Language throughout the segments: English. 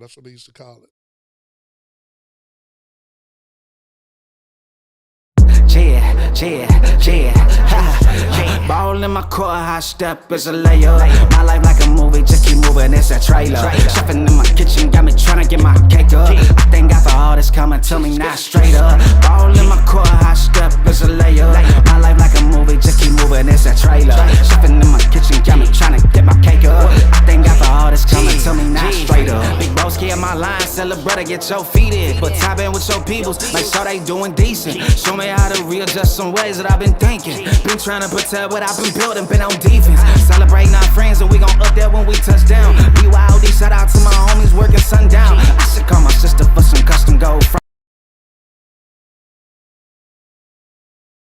That's what they used to call it. Yeah. Ball in my court, high step is a layup. My life like a movie, just keep moving, it's a trailer. Shopping in my kitchen, got me tryna get my cake up. I thank God for all this coming to me, not straight up. Ball in my court, high step is a layup. My life like a movie, just keep moving, it's a trailer. Shopping in my kitchen, got me tryna get my cake up. I thank God for all this coming to me, not straight up. Big boss care my line, sell a brother, get your feet in. But tap in with your peoples, like so they doing decent. Show me how to readjust some ways that I've been thinking. Been trying to protect what I've been building, been on defense. Celebrating our friends and we gon' up there when we touch down. BYOD, shout out to my homies working sundown. I should call my sister for some custom gold.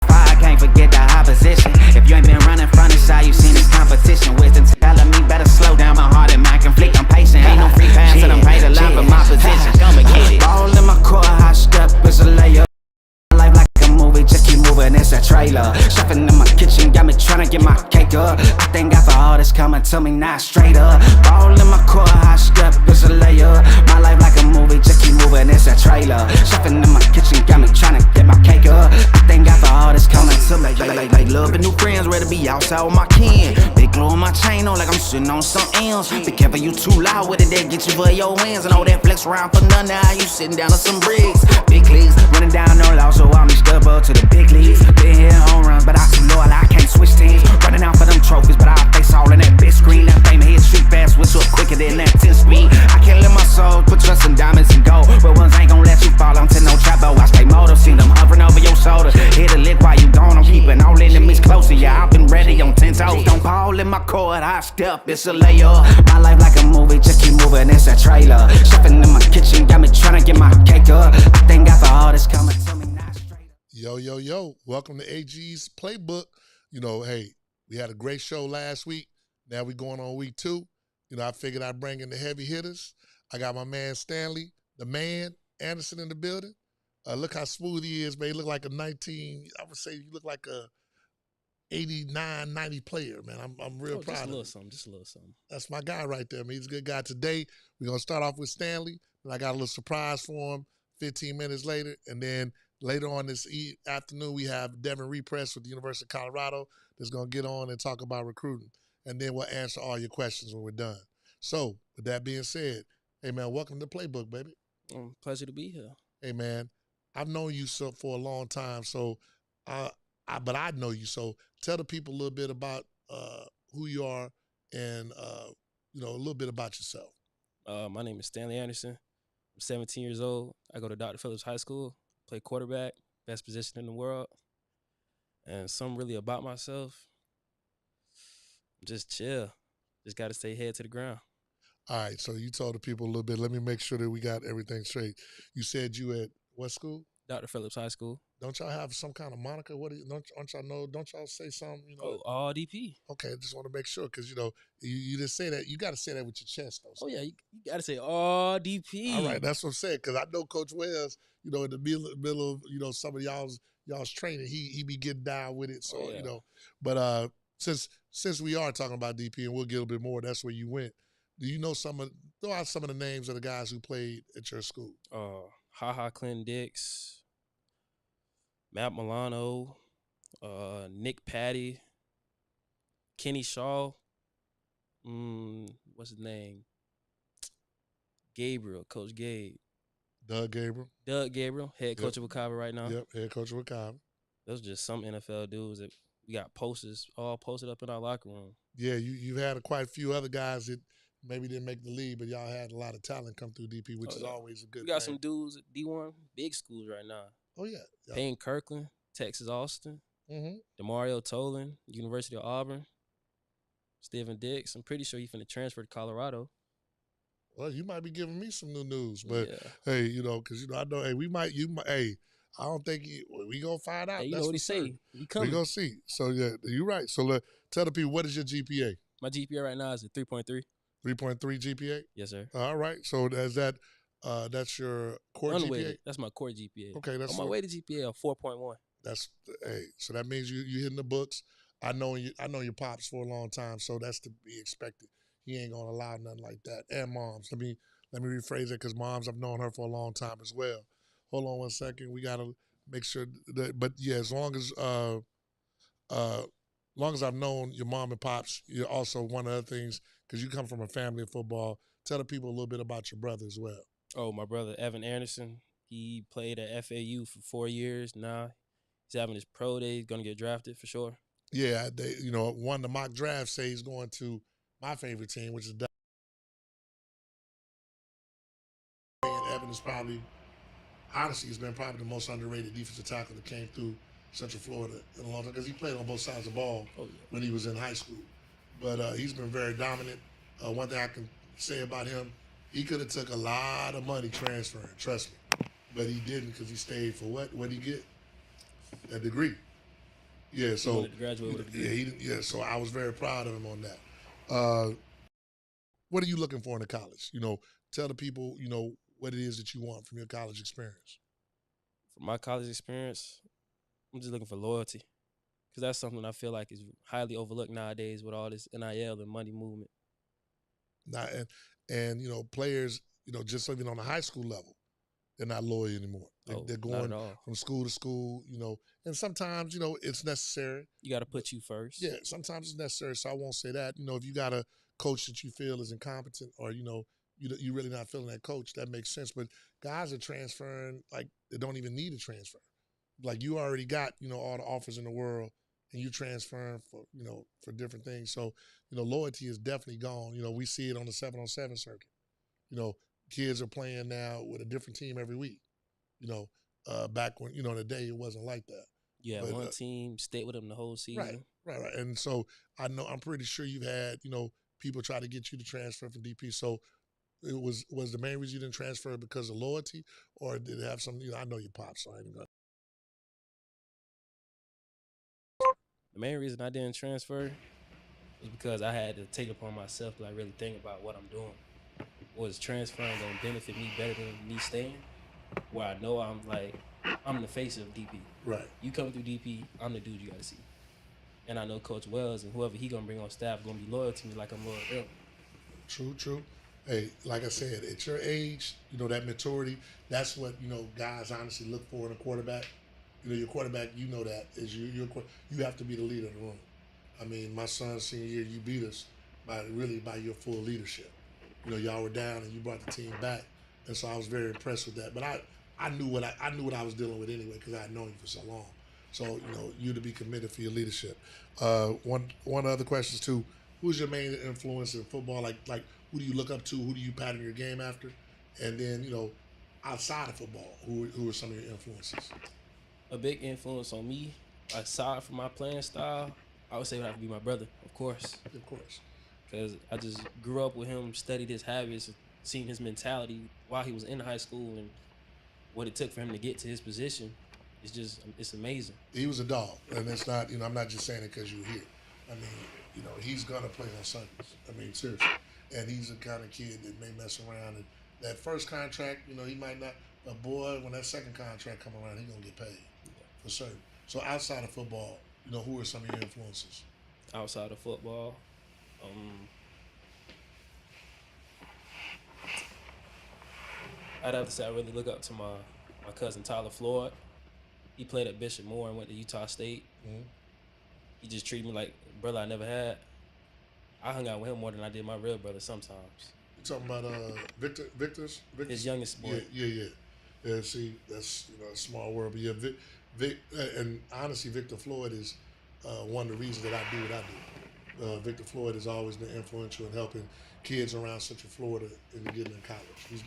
I can't forget the opposition. If you ain't been running front and side, you seen this competition. Wisdom telling me better slow down, my heart and mind conflict. I'm patient, ain't no free pass, and I'm paid a lot for my position. Come and get it. Ball in my court, high step is a layup. Life like a movie, just keep moving, it's a trailer. Shopping in my kitchen, got me tryna get my cake up. I thank God for all this coming to me, not straight up. Ball in my court, high step is a layup. My life like a movie, just keep moving, it's a trailer. Shopping in my kitchen, got me tryna get my cake up. I thank God for all this coming to me. Like loving new friends, ready to be outside with my kin. Big glow on my chain on like I'm sitting on something else. Be careful, you too loud with it, they get you for your hands. And all that flex around for none, now you sitting down on some bricks. Big leagues, running down no loss, so I'm step up to the big leagues. Been here home runs, but I too loyal, I can't switch teams. Running out for them trophies, but I face all in that big screen. That fame hit street fast, whistle quicker than that 10 speed. I can't let my soul put trust in diamonds and gold, but ones ain't gon' let you fall onto no trap. Oh, I stay motive, see them hovering over your shoulder. Hit a lick while you gone, I'm keeping all enemies closer. Yeah, I've been ready on 10 toes. Don't ball in my court, high step, it's a layup. My life like a movie, just keep moving, it's a trailer. Shopping in my kitchen, got me tryna get my cake up. I thank God for all this coming to me, not straight up. Yo. Welcome to AG's Playbook. Hey, we had a great show last week. Now we going on week 2. I figured I'd bring in the heavy hitters. I got my man Stanley, the man, Anderson in the building. Look how smooth he is, man. He look like a 19, I would say you look like a 89, 90 player, man. I'm real proud of him. Just a little something. That's my guy right there, man. He's a good guy. Today, we're going to start off with Stanley, and I got a little surprise for him 15 minutes later, and then later on this afternoon, we have Devin Repress with the University of Colorado that's going to get on and talk about recruiting. And then we'll answer all your questions when we're done. So, with that being said, hey, man, welcome to Playbook, baby. Pleasure to be here. Hey, man, I've known you for a long time, so but I know you. So tell the people a little bit about who you are and, a little bit about yourself. My name is Stanley Anderson. I'm 17 years old. I go to Dr. Phillips High School, play quarterback, best position in the world. And something really about myself, just chill. Just got to stay head to the ground. All right, so you told the people a little bit. Let me make sure that we got everything straight. You said you at what school? Dr. Phillips High School. Don't y'all have some kind of moniker? Don't y'all know? Don't y'all say something? All DP. Okay, I just want to make sure because you just say that. You got to say that with your chest, though. So. Oh yeah, you got to say all DP. All right, that's what I'm saying because I know Coach Wells. In the middle of some of y'all's training, he be getting down with it. So but since we are talking about DP and we'll get a bit more, that's where you went. Do you know throw out some of the names of the guys who played at your school? Clinton Dix, Matt Milano, Nick Patty, Kenny Shaw, what's his name? Gabriel, Coach Gabe. Doug Gabriel, head coach of Wakava right now. Yep, head coach of Wakava. Those are just some NFL dudes that we got posters all posted up in our locker room. Yeah, you've had quite a few other guys that maybe didn't make the league, but y'all had a lot of talent come through DP, which is always a good thing. We got some dudes at D1, big schools right now. Oh, yeah. Payne Kirkland, Texas Austin. Mm-hmm. Demario Tolan, University of Auburn. Steven Dix, I'm pretty sure he's finna transfer to Colorado. Well, you might be giving me some new news, but hey, because I know, hey, I don't think we gonna find out. Hey, you know what he say? We gonna see. So yeah, you're right. So tell the people, what is your GPA? My GPA right now is a 3.3. 3.3 GPA? Yes, sir. All right. So that's your core GPA? That's my core GPA. Okay, that's on my way to GPA of 4.1. So that means you hitting the books. I know your pops for a long time, so that's to be expected. He ain't gonna allow nothing like that. And moms. Let let me rephrase that because moms, I've known her for a long time as well. Hold on one second. We got to make sure that, but yeah, as long as I've known your mom and pops, you're also one of the things, because you come from a family of football. Tell the people a little bit about your brother as well. Oh, my brother, Evan Anderson, he played at FAU for 4 years. Now he's having his pro day. He's going to get drafted for sure. Yeah, they, one of the mock drafts say he's going to my favorite team, which is Dallas. And Evan is probably, honestly, he's been probably the most underrated defensive tackle that came through Central Florida in a long time, because he played on both sides of the ball when he was in high school. But he's been very dominant. One thing I can say about him, he could have took a lot of money transferring, trust me. But he didn't, because he stayed for what? What did he get? A degree. Yeah, so he wanted to graduate with a degree. Yeah, so I was very proud of him on that. What are you looking for in a college? Tell the people, what it is that you want from your college experience. For my college experience, I'm just looking for loyalty, because that's something I feel like is highly overlooked nowadays with all this NIL and money movement. And players, just even on the high school level, they're not loyal anymore. They're going from school to school, and sometimes, it's necessary. You got to put you first. Yeah, sometimes it's necessary, so I won't say that. If you got a coach that you feel is incompetent, or, you're really not feeling that coach, that makes sense. But guys are transferring like they don't even need a transfer. Like you already got, all the offers in the world, and you transferring for different things. So, loyalty is definitely gone. We see it on the 7-on-7 circuit. Kids are playing now with a different team every week. Back when, in the day, it wasn't like that. Yeah, but, one team stayed with them the whole season. Right. And so I'm pretty sure you've had, people try to get you to transfer from DP. So it was the main reason you didn't transfer because of loyalty, or did it have some, I know your pops, so I ain't gonna. The main reason I didn't transfer was because I had to take it upon myself to really think about what I'm doing. Was transferring going to benefit me better than me staying? Where I know I'm the face of DP. Right. You come through DP, I'm the dude you got to see. And I know Coach Wells and whoever he going to bring on staff going to be loyal to me like I'm loyal to them. True. Hey, like I said, at your age, that maturity, that's what, guys honestly look for in a quarterback. Your quarterback, that is you have to be the leader of the room. I mean, my son's senior year, you beat us by your full leadership. Y'all were down and you brought the team back, and so I was very impressed with that. But I knew what I was dealing with anyway, because I had known you for so long. So you to be committed for your leadership. One other questions too. Who's your main influence in football? Like who do you look up to? Who do you pattern your game after? And then outside of football, who are some of your influences? A big influence on me, aside from my playing style, I would say it would have to be my brother, of course. Of course. Because I just grew up with him, studied his habits, seen his mentality while he was in high school, and what it took for him to get to his position. It's amazing. He was a dog, and it's not, I'm not just saying it because you're here. I mean, he's going to play on Sundays. I mean, seriously. And he's the kind of kid that may mess around. And that first contract, he might not, but boy, when that second contract come around, he's going to get paid for certain. So outside of football, who are some of your influences? Outside of football, I'd have to say I really look up to my cousin Tyler Floyd. He played at Bishop Moore and went to Utah State. Mm-hmm. He just treated me like a brother I never had. I hung out with him more than I did my real brother sometimes. You talking about Victor's? His youngest boy. Yeah, see, that's a small world. But yeah, Vic, and honestly, Victor Floyd is one of the reasons that I do what I do. Victor Floyd has always been influential in helping kids around Central Florida in getting in college.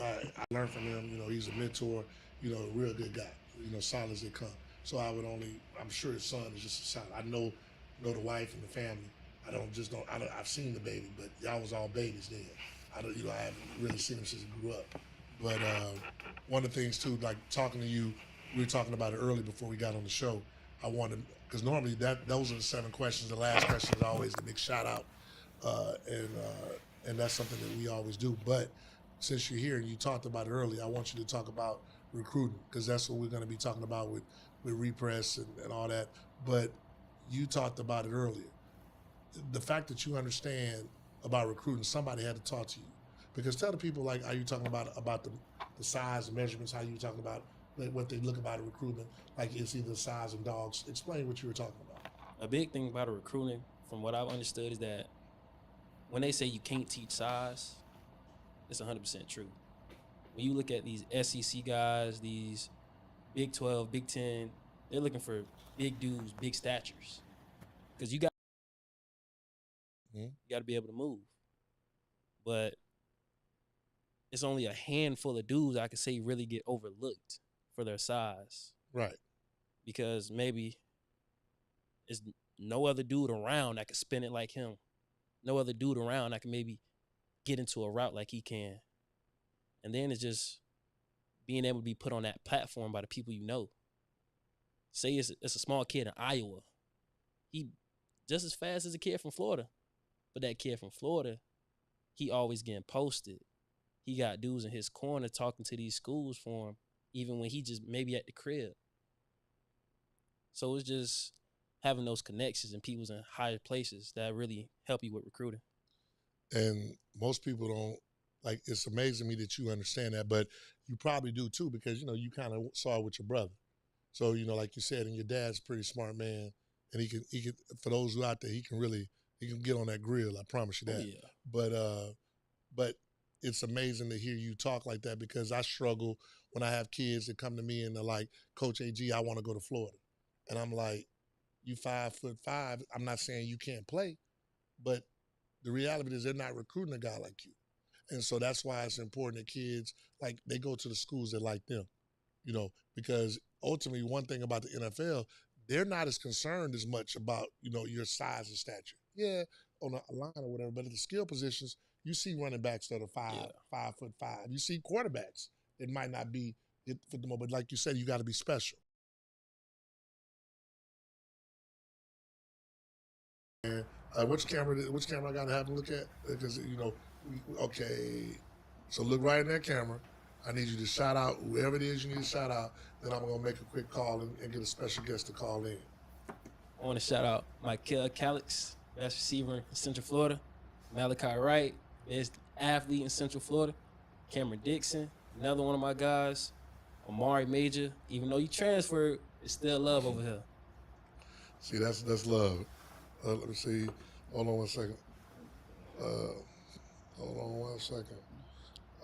I learned from him. He's a mentor. A real good guy. Solid as they come. So I'm sure his son is just a solid. I know the wife and the family. I've seen the baby, but y'all was all babies then. I haven't really seen him since he grew up. But one of the things too, like talking to you, we were talking about it early before we got on the show. I wanted, because normally those are the 7 questions. The last question is always the big shout out, and that's something that we always do. But since you're here and you talked about it earlier, I want you to talk about recruiting, because that's what we're going to be talking about with repress and all that. But you talked about it earlier. The fact that you understand about recruiting, somebody had to talk to you. Because tell the people, like, are you talking about the size and measurements? How you talking about what they look about in recruitment? Like, it's either size and dogs. Explain what you were talking about. A big thing about a recruiting, from what I've understood, is that when they say you can't teach size, it's 100% true. When you look at these SEC guys, these Big 12, Big 10, they're looking for big dudes, big statures, because you got to be able to move. But it's only a handful of dudes I could say really get overlooked for their size. Right. Because maybe there's no other dude around that could spin it like him. No other dude around that can maybe get into a route like he can. And then it's just being able to be put on that platform by the people you know. Say it's a small kid in Iowa. He just as fast as a kid from Florida. But that kid from Florida, he always getting posted. He got dudes in his corner talking to these schools for him, even when he just maybe at the crib. So it's just having those connections and people's in higher places that really help you with recruiting. And most people don't, like, it's amazing to me that you understand that, but you probably do too, because, you kind of saw it with your brother. So, like you said, and your dad's a pretty smart man, and he can, for those who out there, he can get on that grill. I promise you that. Oh, yeah. But it's amazing to hear you talk like that, because I struggle when I have kids that come to me and they're like, Coach AG, I want to go to Florida. And I'm like, you 5'5". I'm not saying you can't play, but the reality is they're not recruiting a guy like you. And so that's why it's important that kids, like, they go to the schools that like them, because ultimately one thing about the NFL, they're not as concerned as much about, your size and stature. Yeah, on a line or whatever, but at the skill positions, you see running backs that are 5'5". You see quarterbacks that might not be it for the moment, but like you said, you got to be special. And which camera I got to have a look at? Because, okay, so look right in that camera. I need you to shout out whoever it is you need to shout out. Then I'm going to make a quick call and get a special guest to call in. I want to shout out Michael Calix, best receiver in Central Florida. Malachi Wright, best athlete in Central Florida. Cameron Dixon, another one of my guys. Amari Major, even though you transferred, it's still love over here. See, that's love. Let me see. Hold on one second.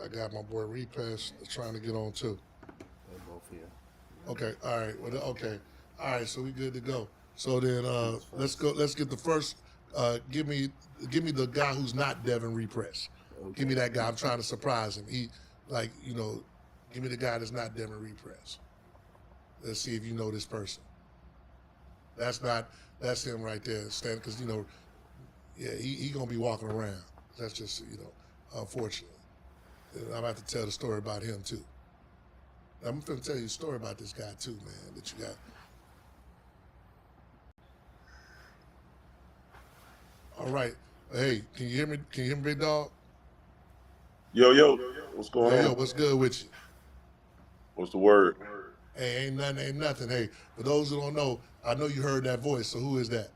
I got my boy Repass trying to get on too. They're both here. Okay. All right. Well, okay. All right. So we good to go. So then let's go. Let's get the first. Give me the guy who's not Devin Repress. Okay. Give me that guy. I'm trying to surprise him. He, give me the guy that's not Devin Repress. Let's see if you know this person. That's him right there, Stan, because, he going to be walking around. That's just, unfortunately. And I'm about to tell the story about him, too. I'm going to tell you a story about this guy, too, man, that you got. All right. Hey, can you hear me? Can you hear me, big dog? Yo, what's going on? Yo, what's good with you? What's the word? Hey, ain't nothing. Hey, for those who don't know, I know you heard that voice, so who is that?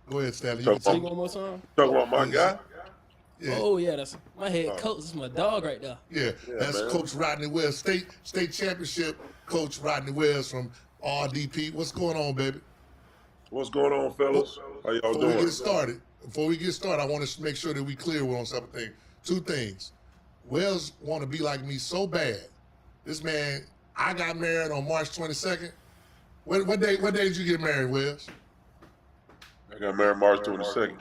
Go ahead, Stanley. You can say one more time. Talk about my guy? Yeah. Oh, yeah, that's my head coach. This is my dog right there. Yeah, that's man. Coach Rodney Wells, state championship coach Rodney Wells from RDP. What's going on, baby? What's going on, fellas? How y'all doing? Before we get started, I want to make sure that we clear on something. Two things. Wells want to be like me so bad. This man, I got married on March 22nd. What day did you get married, Wells? I got married March 22nd.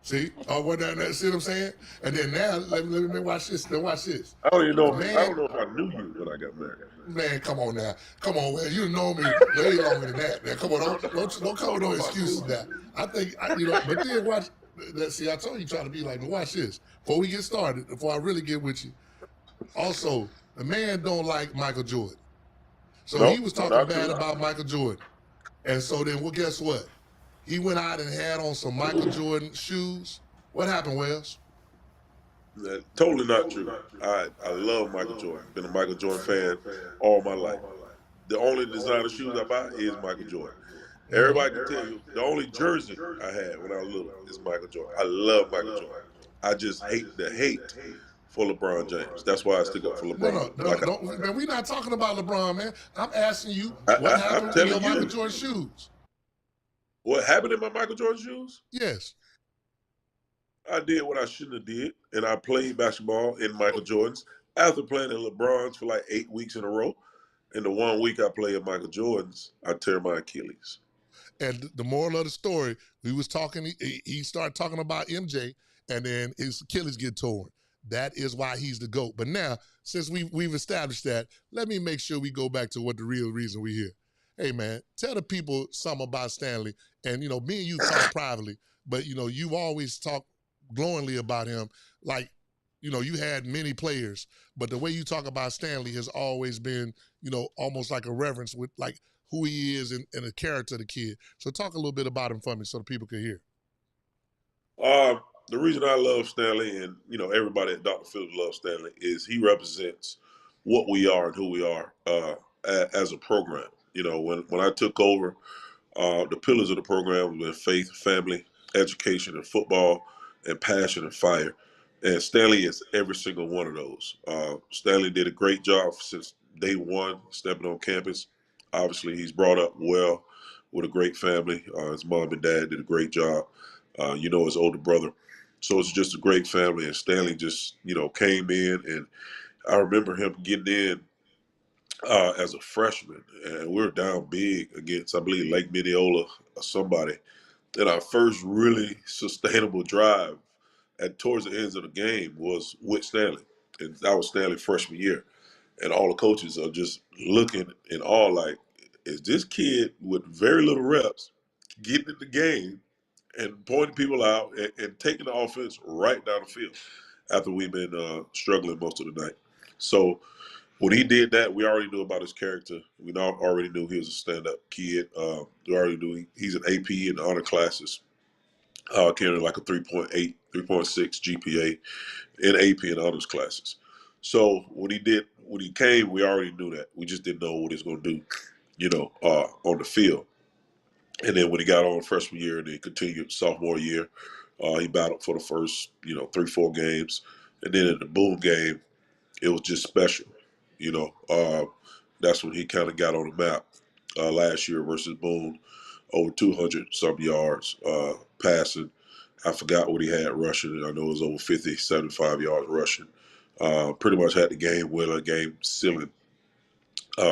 See? See what I'm saying? And then now, let me watch this. Watch this. I don't even know. I don't know if I knew you when I got married. Man, come on now. Come on, Wells. You know me way longer than that. Man, come on. Don't come with no excuses now. I think, but then watch. See, I told you try to be like me. Watch this. Before we get started, before I really get with you. Also, the man don't like Michael Jordan. So he was talking bad about Michael Jordan. And so then, well, guess what? He went out and had on some Michael Jordan shoes. What happened, Wells? Totally not true. I love Michael Jordan. Been a Michael Jordan fan all my life. The only designer shoes I buy is Michael Jordan. Everybody can tell you the only jersey I had when I was little is Michael Jordan. I love Michael Jordan. I just hate the hate for LeBron James. That's why I stick up for No, LeBron. no, don't, man. We're not talking about LeBron, man. I'm asking you what I'm happened in your telling Michael you, Jordan shoes. what happened in my Michael Jordan shoes? Yes. I did what I shouldn't have did, and I played basketball in Michael Jordan's after playing in LeBron's for like 8 weeks in a row. And the 1 week I play in Michael Jordan's, I tear my Achilles. And the moral of the story, we was talking. He started talking about MJ, and then his Achilles get torn. That is why he's the GOAT. But now, since we've established that, let me make sure we go back to what the real reason we here. Hey man, tell the people something about Stanley. And me and you talk privately, but you've always talked glowingly about him. Like, you had many players, but the way you talk about Stanley has always been, almost like a reverence with like who he is and the character of the kid. So talk a little bit about him for me so the people can hear. The reason I love Stanley, and everybody at Dr. Phillips loves Stanley, is he represents what we are and who we are as a program. When I took over, the pillars of the program have been faith, family, education, and football, and passion and fire. And Stanley is every single one of those. Stanley did a great job since day one stepping on campus. Obviously, he's brought up well with a great family. His mom and dad did a great job. His older brother. So it's just a great family. And Stanley just, came in, and I remember him getting in as a freshman, and we were down big against, I believe, Lake Mineola or somebody. And our first really sustainable drive towards the ends of the game was with Stanley. And that was Stanley's freshman year. And all the coaches are just looking in awe like, is this kid with very little reps getting in the game and pointing people out and taking the offense right down the field after we've been struggling most of the night. So when he did that, we already knew about his character. We already knew he was a stand-up kid. We already knew he's an AP in the honor classes, carrying like a 3.8, 3.6 GPA in AP and honors classes. So when he came, we already knew that. We just didn't know what he was going to do, on the field. And then when he got on freshman year and then continued sophomore year, he battled for the first, 3-4 games. And then in the boom game, it was just special. That's when he kind of got on the map last year versus Boone, over 200 some yards passing. I forgot what he had rushing. I know it was over 50, 75 yards rushing. Pretty much had the game winner, game sealing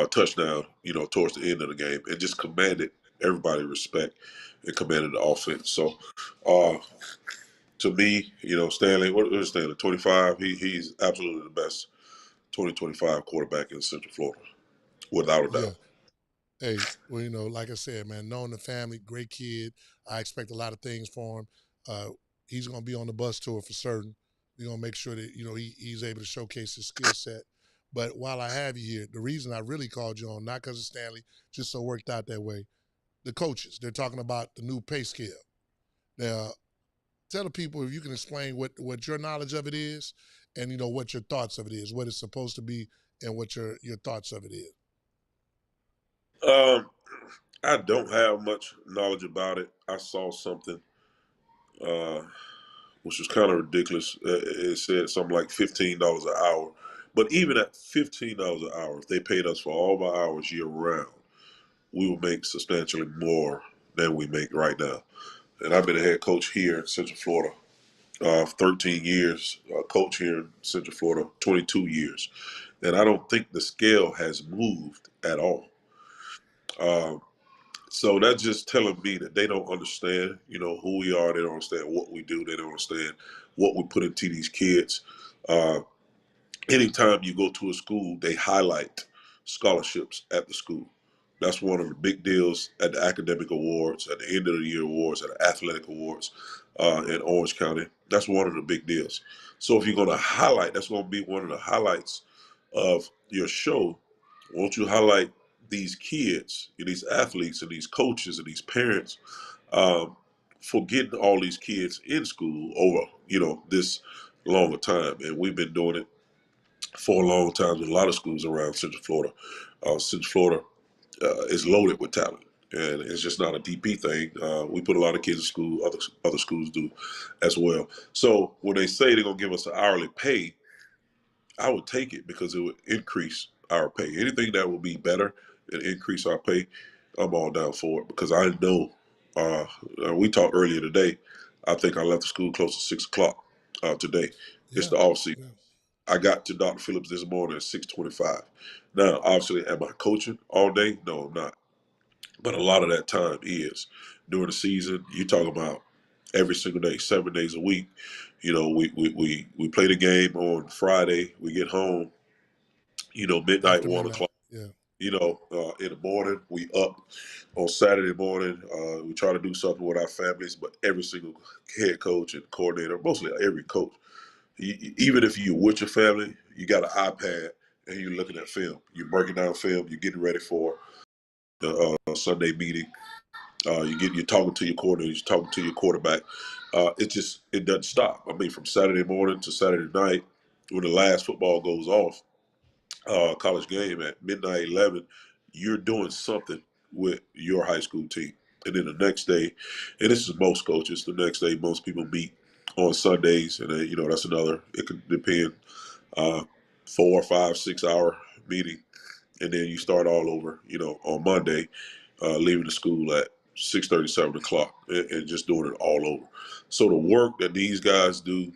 touchdown, towards the end of the game, and just commanded everybody respect and commanded the offense. So, to me, Stanley, what is Stanley? 25. He's absolutely the best 2025 quarterback in Central Florida, without a Yeah. doubt. Hey, well, like I said, man, knowing the family, great kid. I expect a lot of things for him. He's going to be on the bus tour for certain. We're going to make sure that, he's able to showcase his skill set. But while I have you here, the reason I really called you on, not because of Stanley, just so it worked out that way, the coaches, they're talking about the new pay scale. Now, tell the people if you can explain what your knowledge of it is and, what your thoughts of it is, what it's supposed to be and what your thoughts of it is. I don't have much knowledge about it. I saw something uh, which was kind of ridiculous. It said something like $15 an hour. But even at $15 an hour, if they paid us for all of our hours year round, we would make substantially more than we make right now. And I've been a head coach here in Central Florida 13 years, coach here in Central Florida 22 years. And I don't think the scale has moved at all. Um, So that's just telling me that they don't understand, who we are. They don't understand what we do. They don't understand what we put into these kids. Uh, Anytime you go to a school, they highlight scholarships at the school. That's one of the big deals at the academic awards, at the end of the year awards, at the athletic awards in Orange County. That's one of the big deals. So if you're going to highlight, that's going to be one of the highlights of your show. Won't you highlight these kids, and these athletes, and these coaches, and these parents um, for getting all these kids in school over, this longer time? And we've been doing it for a long time with a lot of schools around Central Florida. Central Florida is loaded with talent, and it's just not a DP thing. We put a lot of kids in school. Other schools do as well. So when they say they're gonna give us an hourly pay, I would take it because it would increase our pay. Anything that will be better and increase our pay, I'm all down for it because I know. Uh, we talked earlier today. I think I left the school close to 6 o'clock today. It's Yeah, the off season. yeah, I got to Dr. Phillips this morning at 6:25. Now, obviously, am I coaching all day? No, I'm not. But a lot of that time is during the season. You talk about every single day, 7 days a week. We play the game on Friday. We get home, midnight, after 1 o'clock. midnight. Yeah, In the morning, we up on Saturday morning. We try to do something with our families, but every single head coach and coordinator, mostly every coach, even if you're with your family, you got an iPad and you're looking at film. You're breaking down film. You're getting ready for the Sunday meeting. You're talking to your coordinator. You're talking to your quarterback. It doesn't stop. I mean, from Saturday morning to Saturday night, when the last football goes off, college game at midnight 11, you're doing something with your high school team. And then the next day, and this is most coaches, the next day most people meet on Sundays, and then, that's another. It could depend, 4, 5, 6 hour meeting, and then you start all over, on Monday, leaving the school at 6:30, 7 o'clock, and just doing it all over. So the work that these guys do,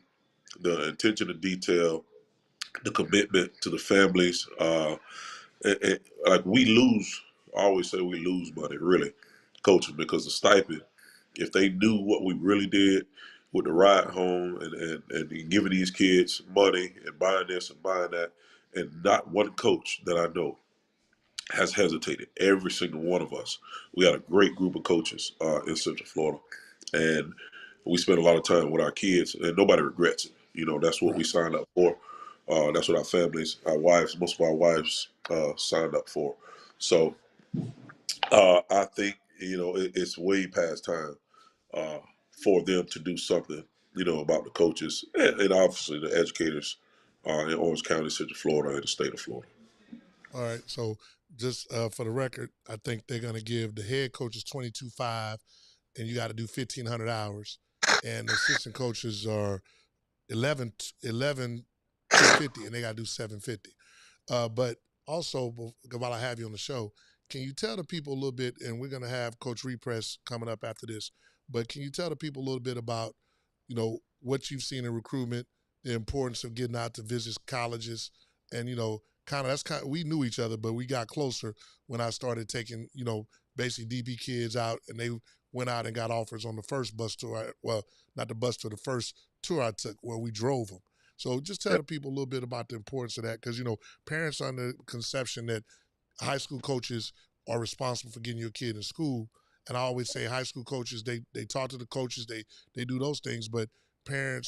the attention to detail, the commitment to the families. Like we lose, I always say we lose money, really, coaching, because the stipend, if they knew what we really did with the ride home and giving these kids money and buying this and buying that, and not one coach that I know has hesitated. Every single one of us. We got a great group of coaches in Central Florida, and we spend a lot of time with our kids, and nobody regrets it. That's what we right. signed up for. That's what our families, our wives, most of our wives signed up for. So I think it's way past time uh, for them to do something, about the coaches and obviously the educators in Orange County, Central Florida, and the state of Florida. All right. So just for the record, I think they're going to give the head coaches 22.5, and you got to do 1,500 hours, and the assistant coaches are 11 250, and they got to do 750. But also, while I have you on the show, can you tell the people a little bit? And we're going to have Coach Repress coming up after this. But can you tell the people a little bit about, what you've seen in recruitment, the importance of getting out to visit colleges, and we knew each other, but we got closer when I started taking basically DB kids out, and they went out and got offers on the first bus tour. Well, not the bus tour, the first tour I took where we drove them. So just tell the people a little bit about the importance of that, because parents are under the conception that high school coaches are responsible for getting your kid in school. And I always say high school coaches, they talk to the coaches, they do those things, but parents,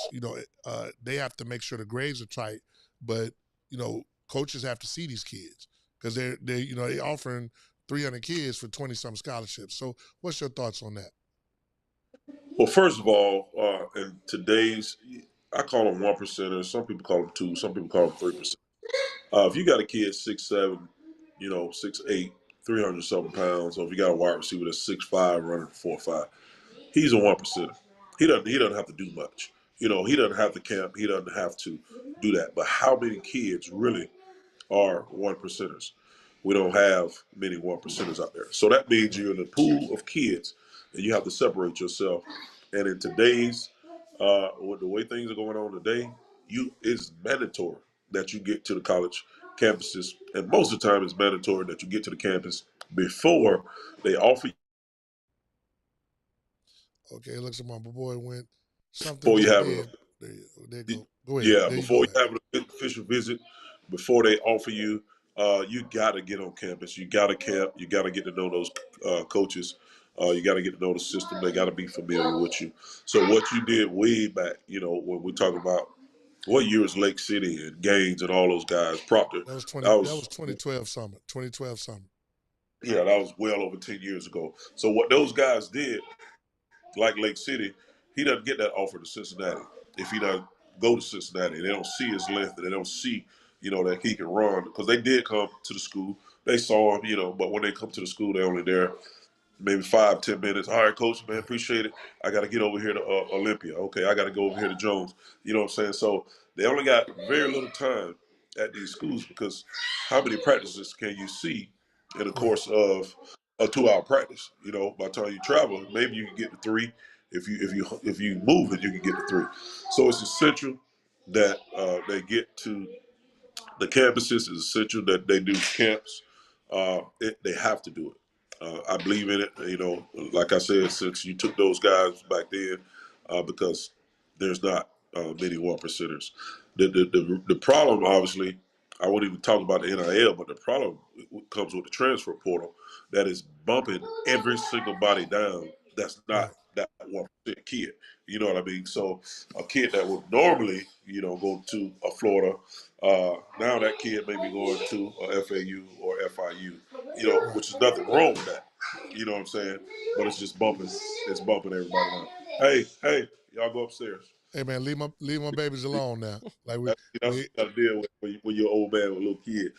they have to make sure the grades are tight. But coaches have to see these kids because they offering 300 kids for 20 some scholarships. So what's your thoughts on that? Well, first of all, in today's, I call them 1%ers. Some people call them two. Some people call them 3%. If you got a kid 6'7", 6'8", 300 something pounds, or if you got a wide receiver that's 6'5", running 4.5, he's a 1%er. He doesn't have to do much. He doesn't have to camp. He doesn't have to do that. But how many kids really are 1%ers? We don't have many 1%ers out there. So that means Right. you're in a pool of kids, and you have to separate yourself. And in today's, with the way things are going on today, it's mandatory that you get to the college campuses, and most of the time, it's mandatory that you get to the campus before they offer you. Okay, it looks like my boy went, something Before you went have dead. There you go. Go ahead. Yeah, There you before go you at. have an official visit, before they offer you, you got to get on campus. You got to camp. You got to get to know those coaches. You got to get to know the system. They got to be familiar with you. So what you did way back, when we talk about what year is Lake City and Gaines and all those guys, Proctor, That was that 20. That was was 2012 summer. 2012 summer. yeah, that was well over 10 years ago. So what those guys did, like Lake City, he doesn't get that offer to Cincinnati. If he doesn't go to Cincinnati, they don't see his length and they don't see, that he can run because they did come to the school. They saw him, but when they come to the school, they're only there maybe 5, 10 minutes. All right, coach, man, appreciate it. I got to get over here to Olympia. Okay, I got to go over here to Jones. You know what I'm saying? So they only got very little time at these schools because how many practices can you see in the Right. course of a 2-hour practice? You know, by the time you travel, maybe you can get to 3. If you move it, you can get to 3. So it's essential that they get to the campuses. Is essential that they do camps. They have to do it. I believe in it. You know, like I said, since you took those guys back then, because there's not many 1%ers. The problem, obviously, I won't even talk about the NIL, but the problem comes with the transfer portal that is bumping every single body down. That's not Right. that 1% kid. You know what I mean? So a kid that would normally, go to a Florida, now that kid may be going to a FAU or FIU, Right. which is nothing wrong with that. You know what I'm saying? But it's just bumping. It's bumping everybody down. Hey, y'all go upstairs. Hey man, leave my babies alone now. Like That's what we you got to deal with when you're an old man with a little kid.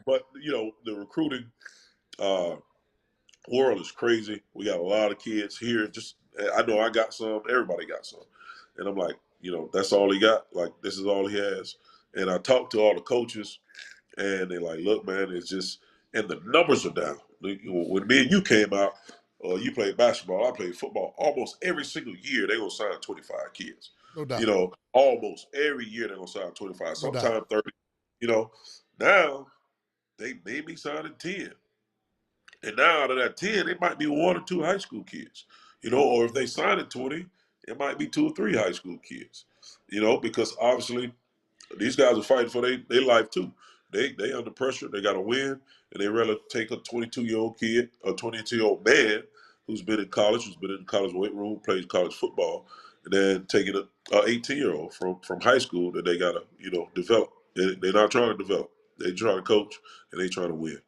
But the recruiting uh, world is crazy. We got a lot of kids here. Just I know I got some. Everybody got some, and I'm like, that's all he got. Like this is all he has. And I talked to all the coaches, and they're like, look, man, it's just and the numbers are down. When me and you came out, you played basketball, I played football. Almost every single year they're gonna sign 25 kids. no doubt. Almost every year they're gonna sign 25. No doubt. Sometimes 30. You know, now they may be signing 10. And now out of that 10, it might be 1 or 2 high school kids, or if they sign at 20, it might be 2 or 3 high school kids, because obviously these guys are fighting for their life too. They under pressure. They got to win, and they rather take a 22-year-old kid, a 22-year-old man who's been in college, who's been in the college weight room, plays college football, and then taking a 18-year-old from high school that they got to develop. They're not trying to develop. They trying to coach, and they trying to win.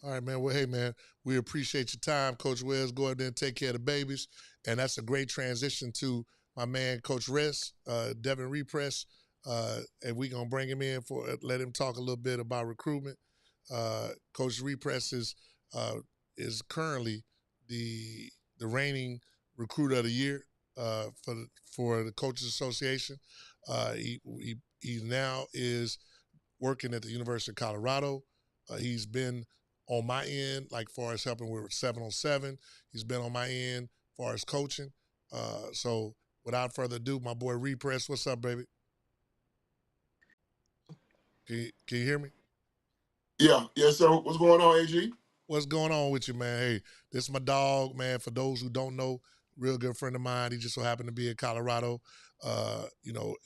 All right, man. Well, hey, man, we appreciate your time, Coach Wells. Go out there and take care of the babies. And that's a great transition to my man, Coach Ress, Devin Repress. And we're going to bring him in for let him talk a little bit about recruitment. Coach Repress is currently the reigning recruiter of the year for the Coaches Association. He now is working at the University of Colorado. He's been on my end, like far as helping with 7-on-7. He's been on my end far as coaching. So without further ado, my boy Repress, what's up, baby? Can you hear me? Yeah, yes, sir. What's going on, AG? What's going on with you, man? Hey, this is my dog, man. For those who don't know, real good friend of mine. He just so happened to be in Colorado, and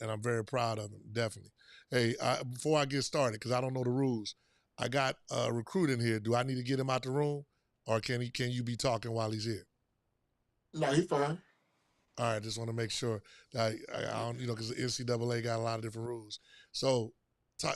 I'm very proud of him, definitely. Hey, before I get started, because I don't know the rules, I got a recruit in here. Do I need to get him out the room, or can you be talking while he's here? Nah, he fine. All right, just want to make sure that I don't, because the NCAA got a lot of different rules. So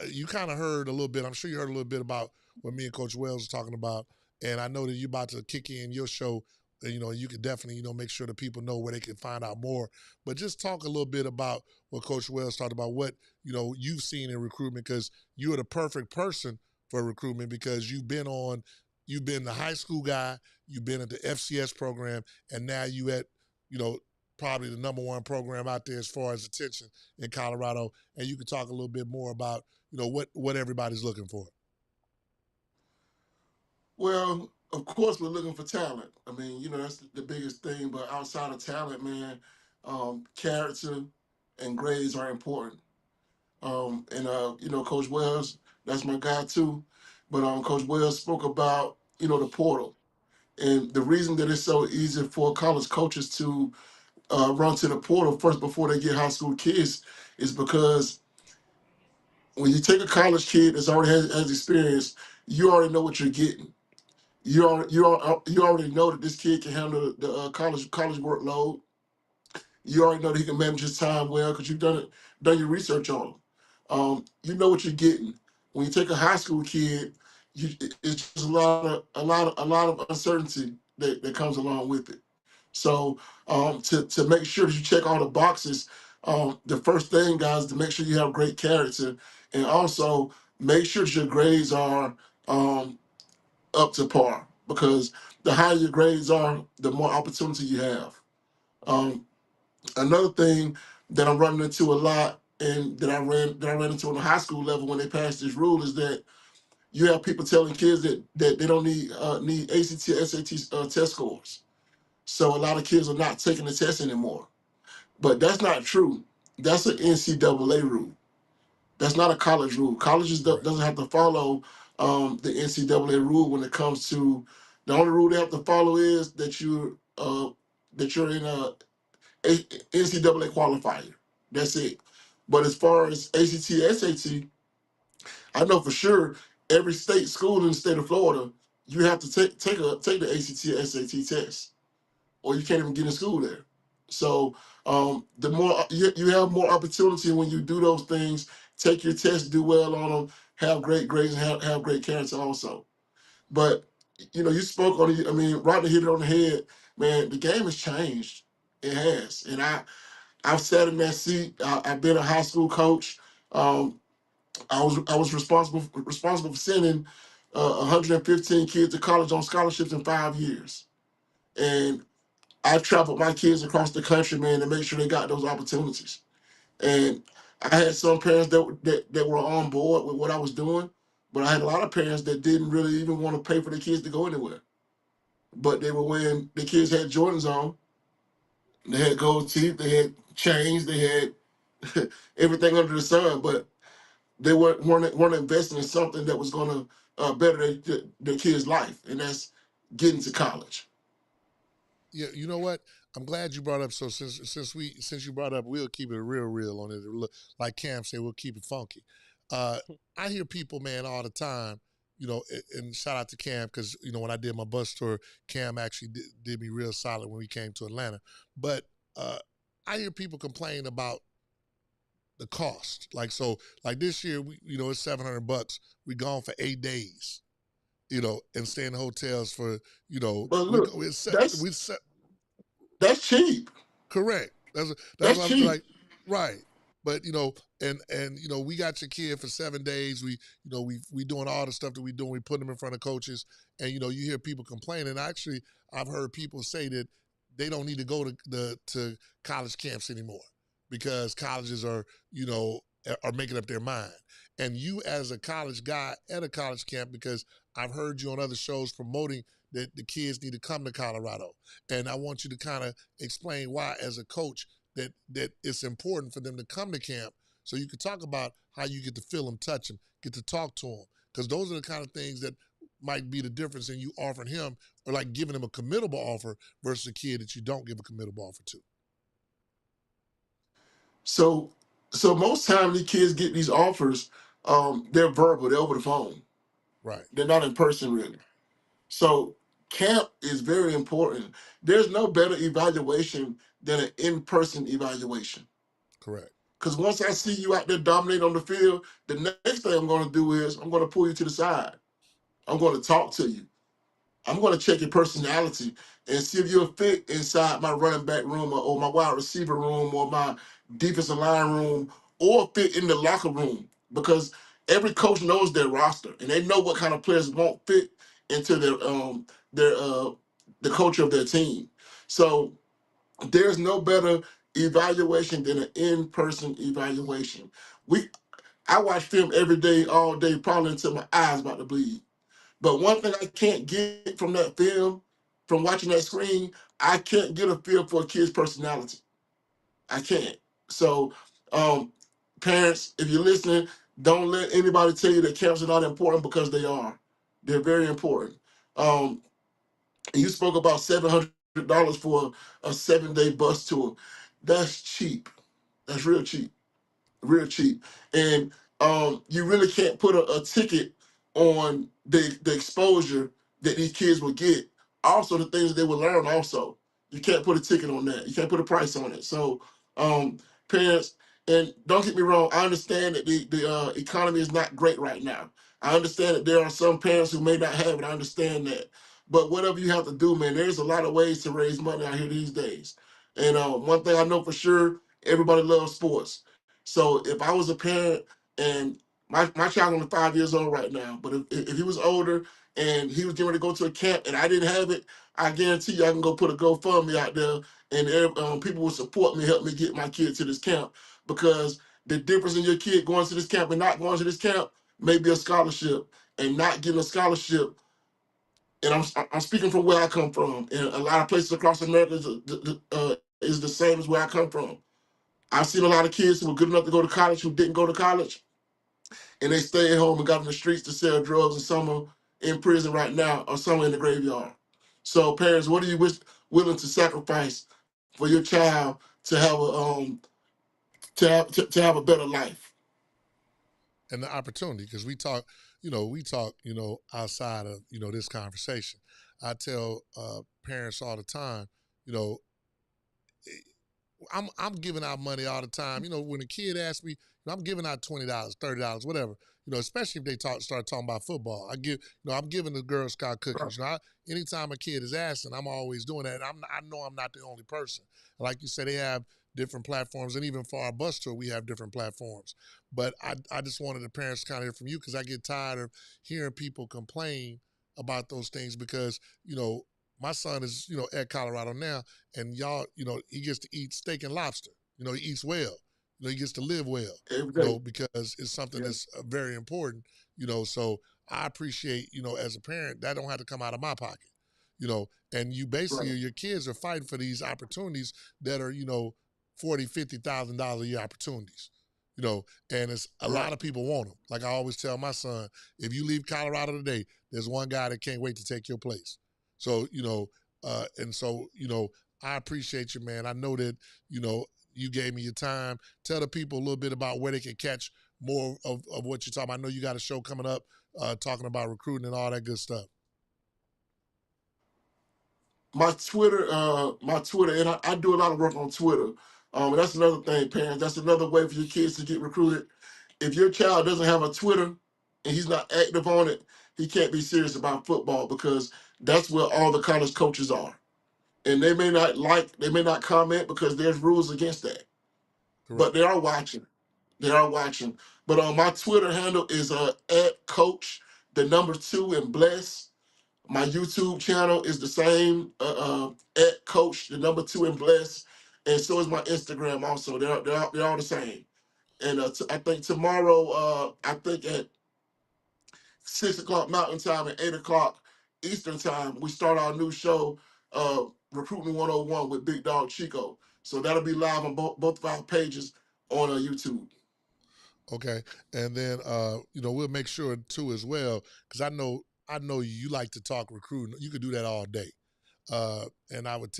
you kind of heard a little bit. I'm sure you heard a little bit about what me and Coach Wells are talking about, and I know that you're about to kick in your show. You can definitely make sure that people know where they can find out more. But just talk a little bit about what Coach Wells talked about, what you've seen in recruitment, because you're the perfect person for recruitment because you've been the high school guy, you've been at the FCS program, and now you at probably the number one program out there as far as attention in Colorado, and you can talk a little bit more about what everybody's looking for. Well, of course, we're looking for talent. I mean, that's the biggest thing. But outside of talent, man, character and grades are important. Coach Wells, that's my guy too. But Coach Wells spoke about the portal, and the reason that it's so easy for college coaches to run to the portal first before they get high school kids is because when you take a college kid that's already has experience, you already know what you're getting. You already know that this kid can handle the college workload. You already know that he can manage his time well because you've done your research on him. You know what you're getting. When you take a high school kid, it's just a lot of uncertainty that comes along with it. So to make sure that you check all the boxes, the first thing, guys, to make sure you have great character, and also make sure that your grades are um, up to par, because the higher your grades are, the more opportunity you have. Um, Another thing that I'm running into a lot, and that I ran into on the high school level when they passed this rule, is that you have people telling kids that they don't need ACT or SAT test scores. So a lot of kids are not taking the test anymore. But that's not true. That's an NCAA rule. That's not a college rule. Colleges Correct. doesn't have to follow the NCAA rule when it comes to, the only rule they have to follow is that you're in a NCAA qualifier. That's it. But as far as ACT, SAT, I know for sure every state school in the state of Florida, you have to take the ACT, SAT test, or you can't even get in school there. So the more you have more opportunity when you do those things, take your test, do well on them, have great grades, and have great character also. But you spoke on it. I mean, Rodney hit it on the head, man. The game has changed. It has, and I've sat in that seat. I've been a high school coach. Um, I was responsible for sending 115 kids to college on scholarships in 5 years, and I traveled my kids across the country, man, to make sure they got those opportunities. And I had some parents that were on board with what I was doing, but I had a lot of parents that didn't really even want to pay for their kids to go anywhere. But they were wearing, the kids had Jordans on, they had gold teeth, they had chains, they had everything under the sun, but they weren't investing in something that was going to better their kids' life, and that's getting to college. Yeah, you know what? I'm glad you brought up. So since you brought up, we'll keep it real on it. Like Cam said, we'll keep it funky. Uh, I hear people, man, all the time. And shout out to Cam because when I did my bus tour, Cam actually did me real solid when we came to Atlanta. But uh, I hear people complain about the cost. Like this year, it's $700. We gone for 8 days. And stay in hotels for But we look, go. It's set. that's We set. that's cheap. Correct. That's That's what I'm cheap. like. Right. But and we got your kid for 7 days. We doing all the stuff that we doing. We put them in front of coaches, and you hear people complaining. Actually, I've heard people say that they don't need to go to college camps anymore because colleges are making up their mind. And you as a college guy at a college camp, because I've heard you on other shows promoting that the kids need to come to Colorado, and I want you to kind of explain why, as a coach, that it's important for them to come to camp, so you can talk about how you get to feel them, touch them, get to talk to them, because those are the kind of things that might be the difference in you offering him or like giving him a committable offer versus a kid that you don't give a committable offer to. So so most times these kids get these offers, they're verbal, they're over the phone. Right. They're not in person really. So camp is very important. There's no better evaluation than an in-person evaluation. Correct. Because once I see you out there dominating on the field, the next thing I'm going to do is I'm going to pull you to the side. I'm going to talk to you. I'm going to check your personality and see if you'll fit inside my running back room, or my wide receiver room, or my defensive line room, or fit in the locker room. Because every coach knows their roster and they know what kind of players won't fit into their the culture of their team. So there's no better evaluation than an in-person evaluation. We I watch film every day, all day, probably until my eyes about to bleed. But one thing I can't get from that film, from watching that screen, I can't get a feel for a kid's personality. I can't. So, um, parents, if you're listening, don't let anybody tell you that camps are not important, because they are. They're very important. Um, you spoke about $700 for a 7-day bus tour. That's cheap. That's real cheap, real cheap. And you really can't put a ticket on the exposure that these kids will get. Also, the things that they will learn. Also, you can't put a ticket on that. You can't put a price on it. So, um, parents, and don't get me wrong, I understand that the economy is not great right now. I understand that there are some parents who may not have it. I understand that. But whatever you have to do, man, there's a lot of ways to raise money out here these days. And one thing I know for sure, everybody loves sports. So if I was a parent and My child only 5 years old right now, but if he was older and he was getting ready to go to a camp and I didn't have it, I guarantee you I can go put a GoFundMe out there and people will support me, help me get my kid to this camp, because the difference in your kid going to this camp and not going to this camp may be a scholarship, and not getting a scholarship. And I'm speaking from where I come from, and a lot of places across America is the same as where I come from. I've seen a lot of kids who were good enough to go to college who didn't go to college, and they stayed home and got in the streets to sell drugs, and some are in prison right now or some are in the graveyard. So parents, what are you willing to sacrifice for your child to have to have a better life? And the opportunity, because we talk, outside of, this conversation. I tell parents all the time, you know, I'm giving out money all the time. When a kid asks me, I'm giving out $20, $30, whatever. Especially if they start talking about football. I'm giving the Girl Scout cookies. Anytime a kid is asking, I'm always doing that. And I know I'm not the only person. Like you said, they have different platforms, and even for our bus tour, we have different platforms. But I just wanted the parents to kind of hear from you, because I get tired of hearing people complain about those things, because my son is at Colorado now, and y'all, he gets to eat steak and lobster. He eats well. He gets to live well. Every day. Because it's something Yeah. that's very important. So I appreciate, as a parent, that don't have to come out of my pocket. And you basically, Right. your kids are fighting for these opportunities that are, $40,000-$50,000 a year opportunities. And it's a Right. lot of people want them. Like I always tell my son, if you leave Colorado today, there's one guy that can't wait to take your place. So, I appreciate you, man. I know that, you gave me your time. Tell the people a little bit about where they can catch more of what you're talking about. I know you got a show coming up talking about recruiting and all that good stuff. My Twitter, and I do a lot of work on Twitter. And that's another thing, parents. That's another way for your kids to get recruited. If your child doesn't have a Twitter and he's not active on it, he can't be serious about football, because that's where all the college coaches are. And they may not comment because there's rules against that. But Correct. they are watching. They are watching. But my Twitter handle is at coach the number two and bless. My YouTube channel is the same, at Coach the number two and bless, and so is my Instagram. Also, they're all the same. And I think tomorrow, I think at 6 o'clock Mountain Time and 8 o'clock Eastern Time, we start our new show, Recruitment 101 with Big Dog Chico. So that'll be live on both of our pages on YouTube. Okay. And then we'll make sure too as well, because I know you like to talk recruiting. You could do that all day. And I would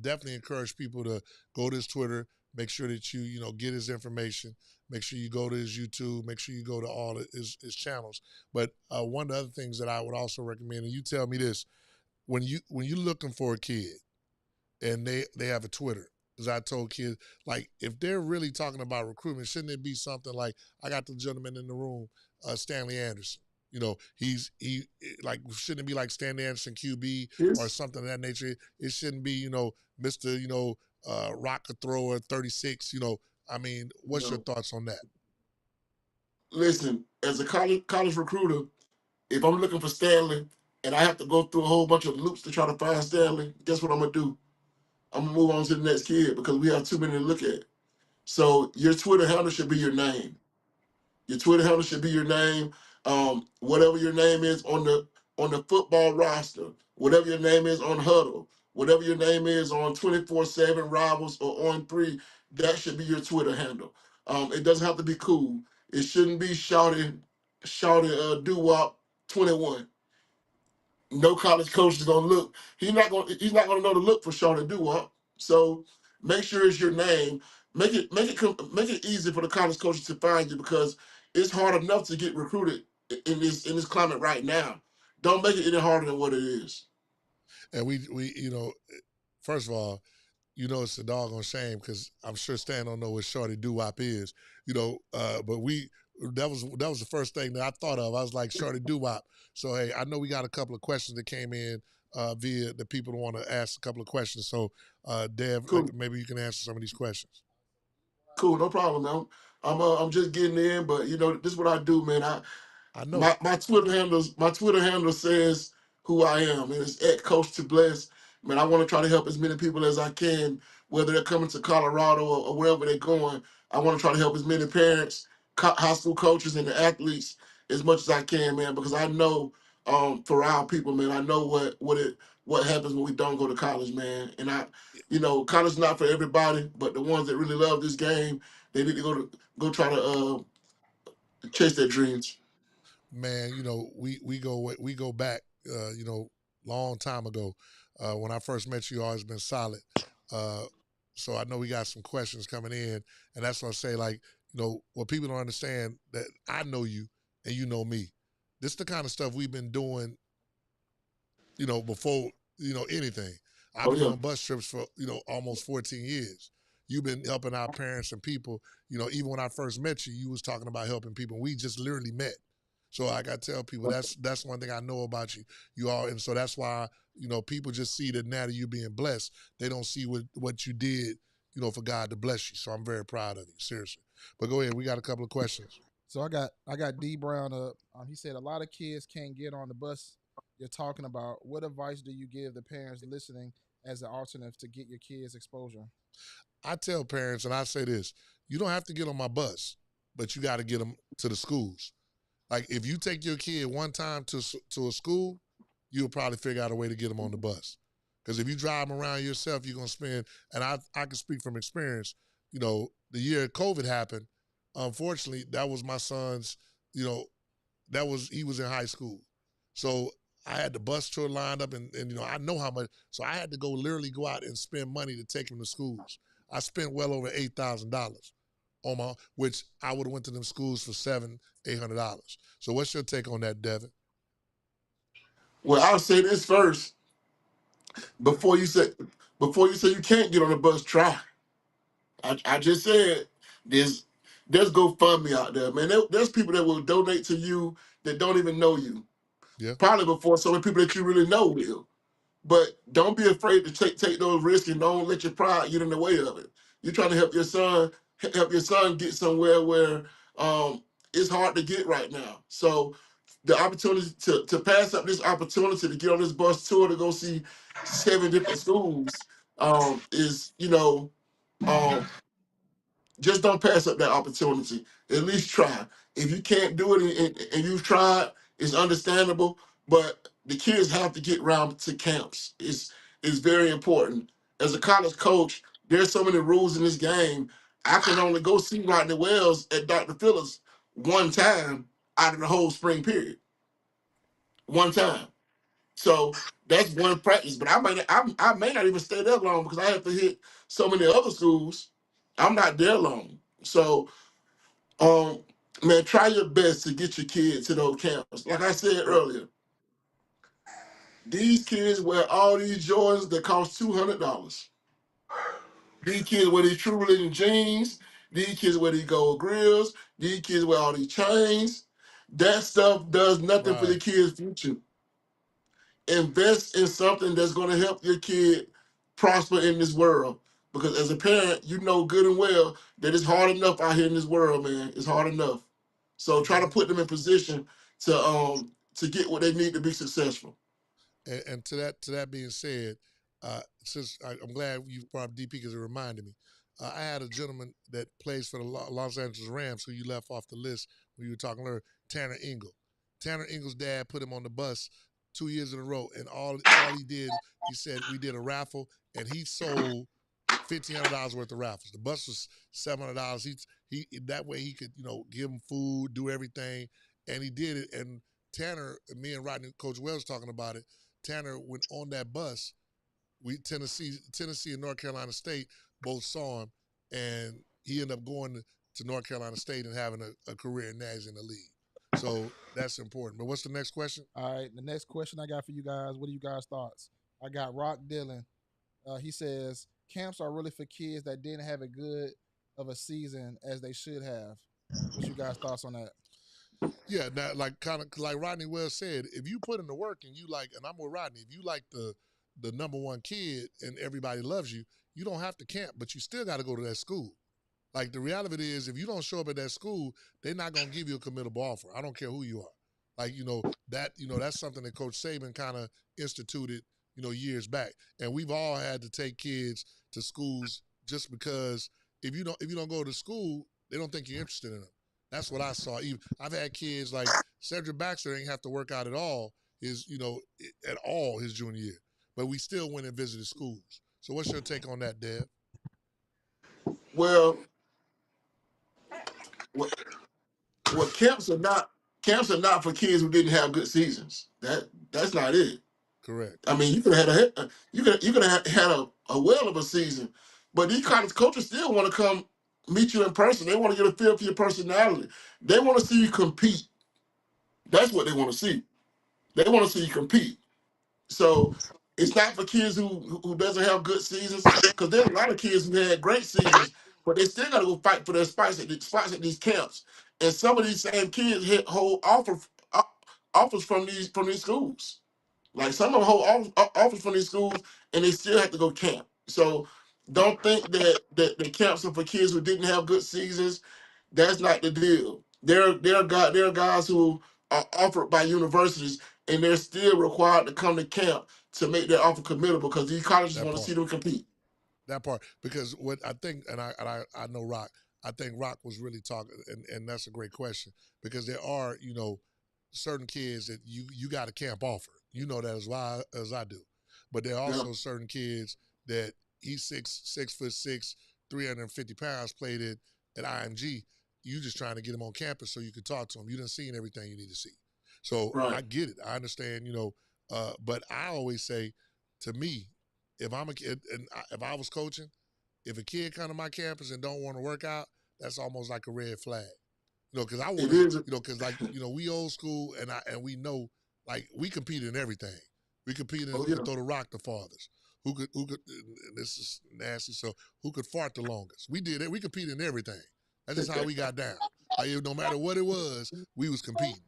definitely encourage people to go to his Twitter, make sure that you get his information, make sure you go to his YouTube, make sure you go to all of his channels. But one of the other things that I would also recommend, and you tell me this, when you're looking for a kid and they have a Twitter. Because I told kids, like, if they're really talking about recruitment, shouldn't it be something like, I got the gentleman in the room, Stanley Anderson. He like, shouldn't it be like Stanley Anderson QB or Here's something of that nature? It shouldn't be, Mr. Rocket Thrower 36. I mean, what's your no. thoughts on that? Listen, as a college recruiter, if I'm looking for Stanley and I have to go through a whole bunch of loops to try to find Stanley, guess what I'm gonna do? I'm gonna move on to the next kid, because we have too many to look at. So your Twitter handle should be your name. Your Twitter handle should be your name. Whatever your name is on the football roster, whatever your name is on Huddle, whatever your name is on 24/7 Rivals or on three, that should be your Twitter handle. It doesn't have to be cool. It shouldn't be shouting doo wop 21. No college coach is gonna look. He's not gonna know to look for Shawty Doo Wop. So make sure it's your name. Make it easy for the college coaches to find you, because it's hard enough to get recruited in this climate right now. Don't make it any harder than what it is. And first of all, it's a doggone shame, because I'm sure Stan don't know what Shorty Doo Wop is. But that was the first thing that I thought of. I was like, Shorty Doo Wop. So hey, I know we got a couple of questions that came in via the people who want to ask a couple of questions. So Dev, like, Cool. maybe you can answer some of these questions. Cool, no problem, man. I'm just getting in, but this is what I do, man. I know. My Twitter handle says who I am, and it's at Coach to Bless. Man, I want to try to help as many people as I can, whether they're coming to Colorado or wherever they're going. I want to try to help as many parents, high school coaches, and the athletes as much as I can, man, because I know for our people, man, I know what happens when we don't go to college, man. And college is not for everybody, but the ones that really love this game, they need to go try to chase their dreams. Man, we go back, long time ago. When I first met you, you always been solid. Uh, so I know we got some questions coming in, and that's what I say. Like, what people don't understand that I know you and you know me. This is the kind of stuff we've been doing, before, anything. I've Oh been yeah. doing bus trips for, almost 14 years. You've been helping our parents and people. Even when I first met you, you was talking about helping people. We just literally met. So like I tell people, that's one thing I know about you. You all, and so that's why, people just see that now that you being blessed, they don't see what you did, for God to bless you. So I'm very proud of you, seriously. But go ahead, we got a couple of questions. So I got D Brown up. He said a lot of kids can't get on the bus you're talking about. What advice do you give the parents listening as an alternative to get your kids exposure? I tell parents, and I say this: you don't have to get on my bus, but you got to get them to the schools. Like if you take your kid one time to a school, you'll probably figure out a way to get them on the bus. Because if you drive them around yourself, you're gonna spend. And I can speak from experience. The year COVID happened, unfortunately, that was my son's. You know, he was in high school, so I had the bus tour lined up, and I know how much. So I had to literally go out and spend money to take him to schools. I spent well over $8,000 on my, which I would have went to them schools for $700-800. So what's your take on that, Devin? Well, I'll say this first before you say you can't get on the bus. Try. I just said there's GoFundMe out there, man. There's people that will donate to you that don't even know you. Yeah. Probably before some of the people that you really know will. But don't be afraid to take those risks and don't let your pride get in the way of it. You're trying to help your son get somewhere where it's hard to get right now. So the opportunity to pass up this opportunity to get on this bus tour to go see 7 different schools is um, just don't pass up that opportunity. At least try. If you can't do it and you've tried, it's understandable. But the kids have to get around to camps. It's very important. As a college coach, there's so many rules in this game. I can only go see Rodney Wells at Dr. Phillips one time out of the whole spring period. One time. So that's one practice. But I may not even stay there long because I have to hit so many other schools. I'm not there long. So um, man, try your best to get your kids to those camps. Like I said earlier, these kids wear all these Jordans that cost $200. These kids wear these True Religion jeans. These kids wear these gold grills. These kids wear all these chains. That stuff does nothing for Right. your kids' future. Invest in something that's going to help your kid prosper in this world. Because as a parent, you know good and well that it's hard enough out here in this world, man. It's hard enough. So try to Hmm. put them in position to get what they need to be successful. And to that being said, since I'm glad you brought up DP because it reminded me. I had a gentleman that plays for the Los Angeles Rams who you left off the list when you were talking earlier, Tanner Ingle. Tanner Ingle's dad put him on the bus 2 years in a row, and all he did, he said we did a raffle, and he sold $1,500 worth of raffles. The bus was $700. He that way he could give him food, do everything, and he did it. And Tanner, me and Rodney, Coach Wells talking about it. Tanner went on that bus. We Tennessee and North Carolina State both saw him, and he ended up going to North Carolina State and having a career, and now he's in the league. So that's important. But what's the next question? All right, the next question I got for you guys. What are you guys' thoughts? I got Rock Dillon. He says camps are really for kids that didn't have as good of a season as they should have. What's you guys' thoughts on that? Yeah, now like kind of like Rodney Wells said, if you put in the work and you like, and I'm with Rodney, if you like the number one kid and everybody loves you, you don't have to camp, but you still got to go to that school. Like the reality is, if you don't show up at that school, they're not gonna give you a committable offer. I don't care who you are. Like that's something that Coach Saban kind of instituted, years back. And we've all had to take kids to schools just because if you don't go to school, they don't think you're interested in them. That's what I saw. Even I've had kids like Cedric Baxter didn't have to work out at all his junior year, but we still went and visited schools. So what's your take on that, Dev? Well, what, what camps are not for kids who didn't have good seasons. That's not it. Correct. I mean, you could have had a well of a season, but these college coaches still want to come meet you in person. They want to get a feel for your personality. They want to see you compete. That's what they want to see. They want to see you compete. So it's not for kids who doesn't have good seasons, because there's a lot of kids who had great seasons, but they still got to go fight for their spots at these camps. And some of these same kids hold offers from these schools. Like some of them hold offers from these schools, and they still have to go camp. So don't think that the camps are for kids who didn't have good seasons. That's not the deal. There are guys who are offered by universities, and they're still required to come to camp to make their offer committable because these colleges That want to part. see them compete. That part. Because what I think, and I know Rock. I think Rock was really talking, and that's a great question because there are certain kids that you got a camp offer. You know that as I do, but there are Yeah, also certain kids that he's 6'6", 350 pounds, played at IMG. You just trying to get him on campus so you can talk to him. You done seen everything you need to see. So right. I get it. I understand. But I always say, to me, if I'm a kid and if I was coaching, if a kid come to my campus and don't want to work out, that's almost like a red flag. Because I want It to, is. because we old school and we know, like, we compete in everything. We compete in Oh who yeah, could throw the rock the farthest, who could. This is nasty. So who could fart the longest? We did it. We compete in everything. That's just how we got down. Like, no matter what it was, we was competing.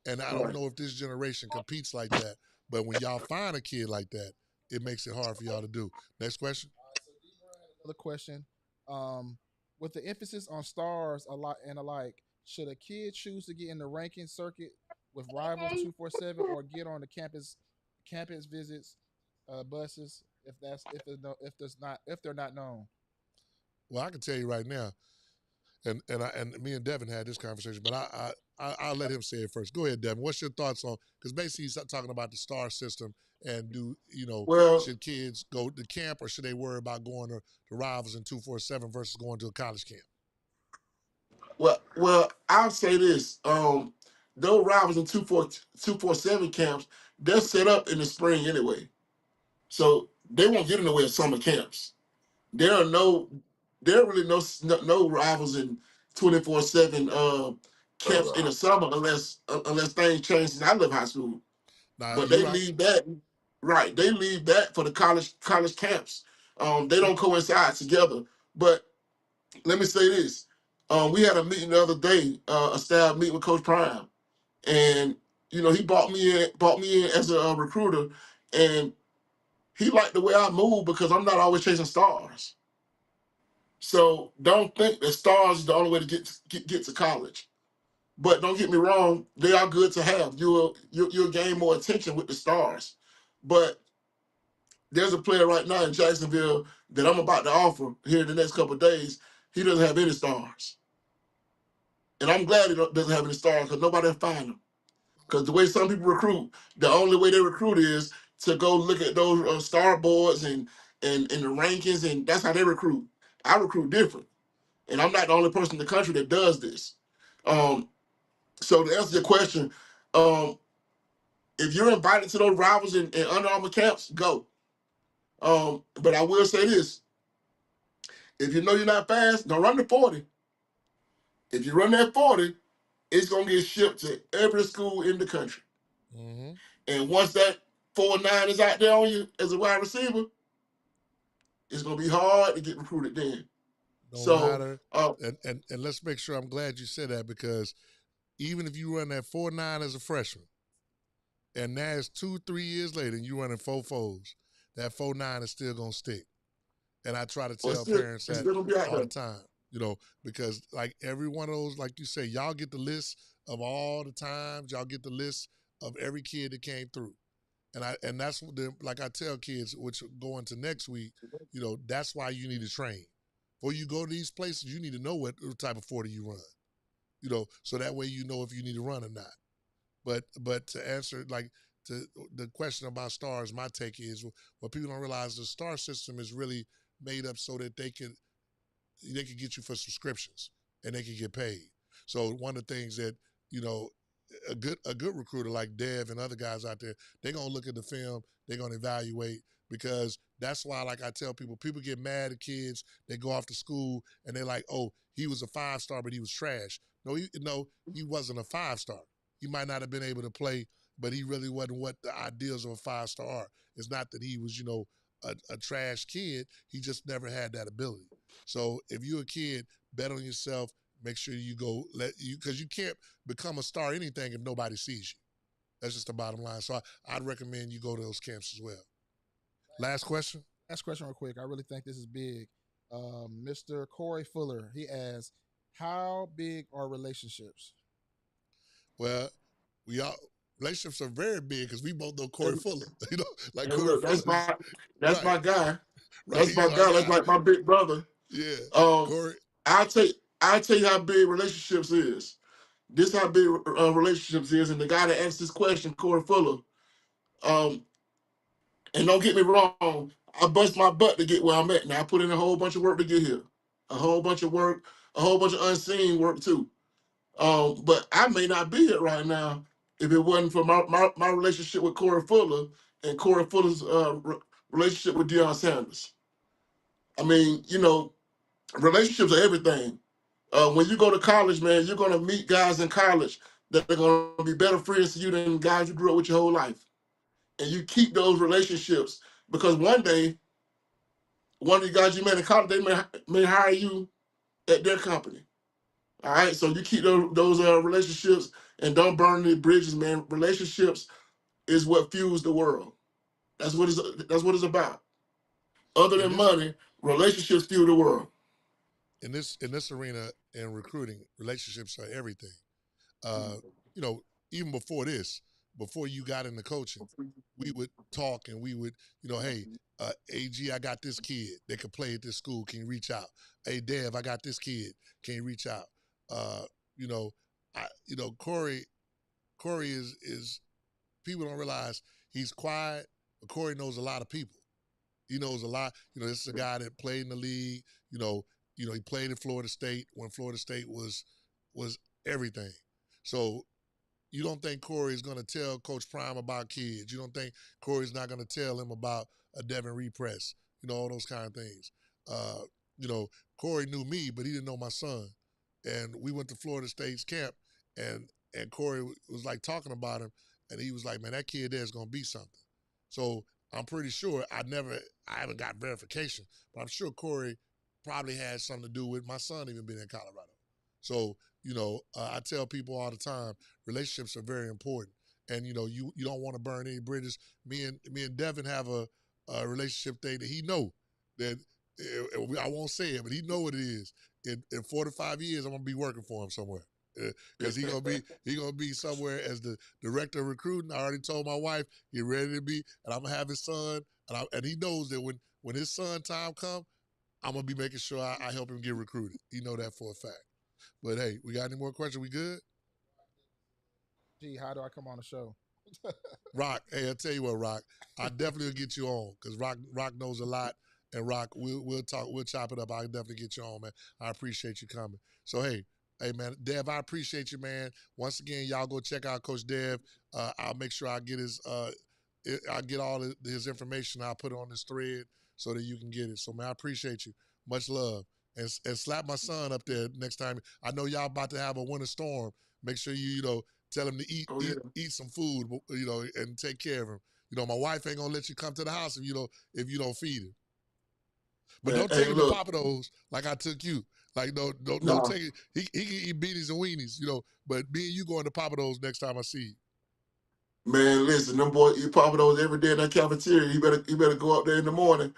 And I don't right. know if this generation competes like that, but when y'all find a kid like that, it makes it hard for y'all to do. Next question. All right, so D-Ron had another question. Um, with the emphasis on stars a lot and alike, should a kid choose to get in the ranking circuit with rivals 247 or get on the campus visits buses if they're not known? Well, I can tell you right now, and me and Devin had this conversation, but I'll let him say it first. Go ahead, Devin. What's your thoughts on? Because basically he's talking about the star system, and Well, should kids go to camp or should they worry about going to rivals in 247 versus going to a college camp? well, I'll say this. Those rivals in 247 camps, they're set up in the spring anyway. So they won't get in the way of summer camps. There are no, there are really no rivals in 24/7 camps in the summer unless things change since I left high school. Now But you're they right. leave that right. They leave that for the college camps. They don't coincide together. But let me say this: we had a meeting the other day, a staff meeting with Coach Prime, and he brought me in as a recruiter, and he liked the way I move because I'm not always chasing stars. So don't think that stars is the only way to get to college. But don't get me wrong, they are good to have. You'll gain more attention with the stars. But there's a player right now in Jacksonville that I'm about to offer here in the next couple of days. He doesn't have any stars, and I'm glad he doesn't have any stars because nobody will find him. Because the way some people recruit, the only way they recruit is to go look at those star boards and the rankings, and that's how they recruit. I recruit different. And I'm not the only person in the country that does this. Um, so to answer your question, um, if you're invited to those rivals and Under Armour camps, go. But I will say this: if you know you're not fast, don't run the 40. If you run that 40, it's gonna get shipped to every school in the country. Mm-hmm. And once that 4.9 is out there on you as a wide receiver, it's gonna be hard to get recruited then. No So matter, and let's make sure. I'm glad you said that because even if you run that 4.9 as a freshman, and now it's 2-3 years later, and you running 4.4s, that 4.9 is still gonna stick. And I try to it's tell still parents it's that still gonna be out all there. the time. You know, because like every one of those, like you say, y'all get the list of all the times, y'all get the list of every kid that came through. And that's what like I tell kids, which go into next week, you know, that's why you need to train. Before you go to these places, you need to know what type of 40 you run. You know, so that way you know if you need to run or not. But to answer like to the question about stars, my take is what people don't realize the star system is really made up so that they can get you for subscriptions and they can get paid. So one of the things that you know a good recruiter like Dev and other guys out there, they're gonna look at the film, they're gonna evaluate because that's why, like I tell people, people get mad at kids. They go off to school and they're like, "Oh, he was a 5 star, but he was trash." No, he wasn't a 5 star. He might not have been able to play, but he really wasn't what the ideals of a 5 star are. It's not that he was, a trash kid. He just never had that ability. So if you're a kid, bet on yourself. Make sure you go because you can't become a star anything if nobody sees you. That's just the bottom line. So I'd recommend you go to those camps as well. Last question. Last question, real quick. I really think this is big. Mr. Corey Fuller, he asks, "How big are relationships?" Well, we all relationships are very big because we both know Corey And, Fuller. You know, like and Corey look, Fuller is that's right, my guy. right. That's He's my our guy. That's guy. like my big brother. Yeah, Um, Corey. I'll tell you how big relationships is. This how big relationships is, and the guy that asked this question, Corey Fuller. Um, and don't get me wrong, I bust my butt to get where I'm at. Now I put in a whole bunch of work to get here, a whole bunch of work, a whole bunch of unseen work too. But I may not be here right now if it wasn't for my relationship with Corey Fuller and Corey Fuller's relationship with Deion Sanders. I mean, relationships are everything. When you go to college, man, you're gonna meet guys in college that are gonna be better friends to you than guys you grew up with your whole life. And you keep those relationships because one day, one of the guys you met in college, they may hire you at their company. All right, so you keep those relationships and don't burn any bridges, man. Relationships is what fuels the world. That's what it's about. Other In than this money, relationships fuel the world. in this arena in recruiting, relationships are everything. Uh, you know, even before you got into coaching, we would talk and we would, hey, AG, I got this kid that could play at this school. Can you reach out? Hey, Dev, I got this kid. Can you reach out? Uh, you know, Corey is people don't realize he's quiet, but Corey knows a lot of people. He knows a lot. This is a guy that played in the league. He played at Florida State when Florida State was everything. So you don't think Corey is going to tell Coach Prime about kids. You don't think Corey's not going to tell him about a Devin Repress. All those kind of things. Uh, you know, Corey knew me, but he didn't know my son. And we went to Florida State's camp, and Corey was like talking about him, and he was like, "Man, that kid there is going to be something." So I'm pretty sure I haven't got verification, but I'm sure Corey probably had something to do with my son even being in Colorado. So I tell people all the time, relationships are very important, and you don't want to burn any bridges. Me and Devin have a relationship thing that he know that I won't say it, but he know what it is. In 4 to 5 years, I'm gonna be working for him somewhere because he gonna be somewhere as the director of recruiting. I already told my wife get ready to be, and I'm gonna have his son, and he knows that when his son time come, I'm gonna be making sure I help him get recruited. He know that for a fact. But hey, we got any more questions? We good? Gee, how do I come on the show? Rock, hey, I'll tell you what, Rock, I definitely will get you on because Rock knows a lot, and Rock, we'll talk, we'll chop it up. I'll definitely get you on, man. I appreciate you coming. So hey, man, Dev, I appreciate you, man. Once again, y'all go check out Coach Dev. I'll make sure I get I'll get all his information. I'll put it on this thread so that you can get it. So man, I appreciate you. Much love. And slap my son up there next time. I know y'all about to have a winter storm. Make sure you tell him to eat Oh eat yeah. eat some food, and take care of him. My wife ain't gonna let you come to the house if you don't feed him. But And, don't take and him to look, Papa Do's like I took you. Like don't nah, take it. He can eat beanies and weenies. But me and you going to Papa Do's next time I see you. man, listen, them boys eat Papa those every day in that cafeteria. You better go up there in the morning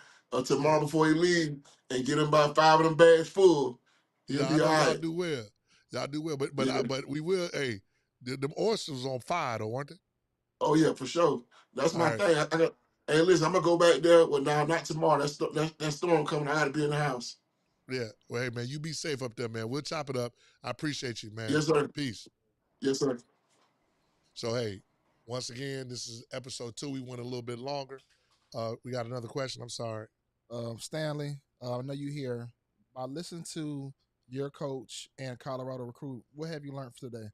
tomorrow before you leave and get him about 5 of them bags full. He'll I be know all y'all right. do well. Y'all do well, but Yeah. we will. Hey, them oysters on fire though, weren't they? Oh yeah, for sure. That's All my right. thing. I got. Hey, listen, I'm gonna go back there. Well, now not tomorrow. That storm coming. I gotta be in the house. Yeah. Well, hey man, you be safe up there, man. We'll chop it up. I appreciate you, man. Yes, sir. Peace. Yes, sir. So hey, once again, this is episode 2. We went a little bit longer. We got another question. I'm sorry. Stanley, I know you here. By listening to your coach and Colorado recruit, what have you learned for today?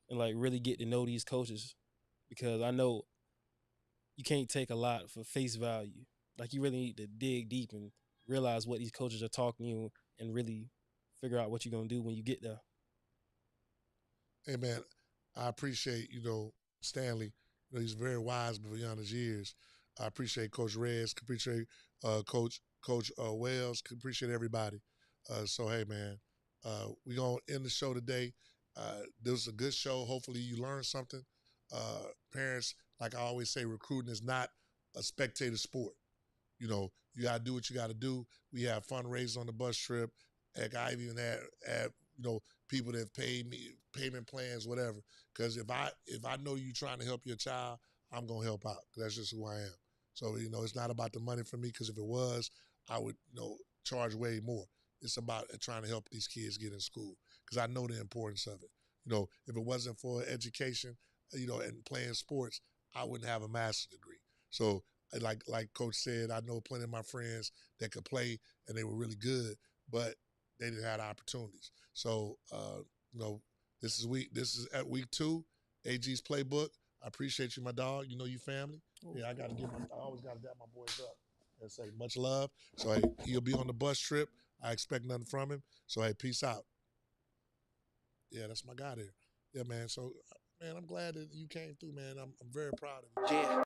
And like really get to know these coaches, because I know you can't take a lot for face value. Like you really need to dig deep and realize what these coaches are talking to you and really figure out what you're gonna do when you get there. Hey man, I appreciate, Stanley. He's very wise beyond his years. I appreciate Coach Reds, appreciate Coach Wells, appreciate everybody. So hey man, we gonna end the show today. This was a good show. Hopefully you learned something. Parents, like I always say, recruiting is not a spectator sport. You got to do what you got to do. We have fundraisers on the bus trip. Heck, I even had people that have paid me payment plans, whatever. Because if I know you trying to help your child, I'm gonna help out. That's just who I am. So it's not about the money for me. Because if it was, I would charge way more. It's about trying to help these kids get in school. Because I know the importance of it. If it wasn't for education, and playing sports, I wouldn't have a master's degree. So like Coach said, I know plenty of my friends that could play and they were really good, but they didn't have the opportunities. So this is at week 2, AG's playbook. I appreciate you, my dog. You family. Yeah, I always gotta dap my boys up and say much love. So hey, he'll be on the bus trip. I expect nothing from him. So hey, peace out. Yeah, that's my guy there. Yeah, man. So man, I'm glad that you came through, man. I'm very proud of you. Yeah.